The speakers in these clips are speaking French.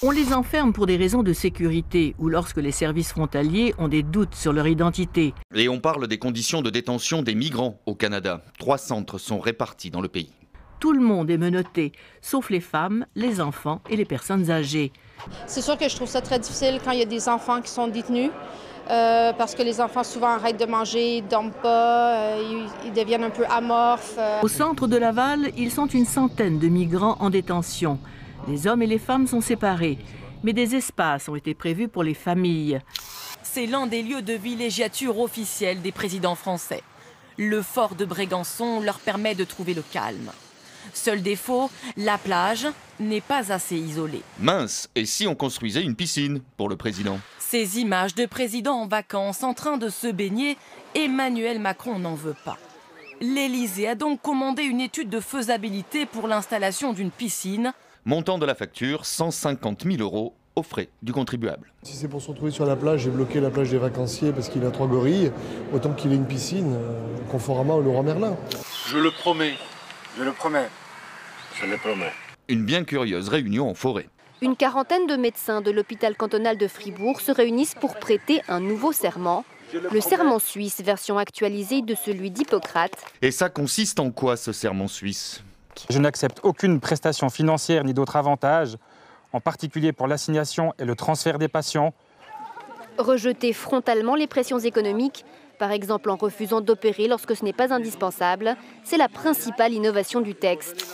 On les enferme pour des raisons de sécurité ou lorsque les services frontaliers ont des doutes sur leur identité. Et on parle des conditions de détention des migrants au Canada. 3 centres sont répartis dans le pays. Tout le monde est menotté, sauf les femmes, les enfants et les personnes âgées. C'est sûr que je trouve ça très difficile quand il y a des enfants qui sont détenus. Parce que les enfants souvent arrêtent de manger, ils ne dorment pas, ils deviennent un peu amorphes. Au centre de Laval, ils sont une centaine de migrants en détention. Les hommes et les femmes sont séparés, mais des espaces ont été prévus pour les familles. C'est l'un des lieux de villégiature officiels des présidents français. Le fort de Brégançon leur permet de trouver le calme. Seul défaut, la plage n'est pas assez isolée. Mince, et si on construisait une piscine pour le président? Ces images de présidents en vacances en train de se baigner, Emmanuel Macron n'en veut pas. L'Élysée a donc commandé une étude de faisabilité pour l'installation d'une piscine. Montant de la facture, 150 000 € aux frais du contribuable. Si c'est pour se retrouver sur la plage et bloquer la plage des vacanciers parce qu'il a 3 gorilles, autant qu'il ait une piscine, conformément au Leroy Merlin. Je le promets. Je le promets. Je le promets. Une bien curieuse réunion en forêt. Une quarantaine de médecins de l'hôpital cantonal de Fribourg se réunissent pour prêter un nouveau serment. Le serment suisse, version actualisée de celui d'Hippocrate. Et ça consiste en quoi, ce serment suisse? Je n'accepte aucune prestation financière ni d'autres avantages, en particulier pour l'assignation et le transfert des patients. Rejeter frontalement les pressions économiques, par exemple en refusant d'opérer lorsque ce n'est pas indispensable, c'est la principale innovation du texte.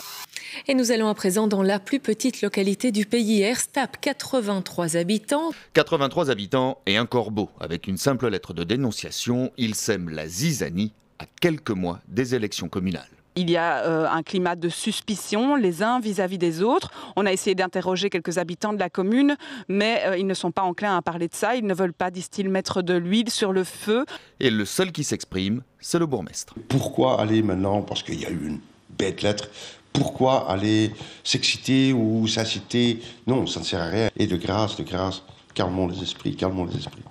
Et nous allons à présent dans la plus petite localité du pays, Erstap, 83 habitants. 83 habitants et un corbeau. Avec une simple lettre de dénonciation, ils sèment la zizanie à quelques mois des élections communales. Il y a un climat de suspicion les uns vis-à-vis des autres. On a essayé d'interroger quelques habitants de la commune, mais ils ne sont pas enclins à parler de ça. Ils ne veulent pas, disent-ils, mettre de l'huile sur le feu. Et le seul qui s'exprime, c'est le bourgmestre. Pourquoi aller maintenant, parce qu'il y a eu une bête lettre, pourquoi aller s'exciter ou s'inciter? Non, ça ne sert à rien. Et de grâce, calmons les esprits, calmons les esprits.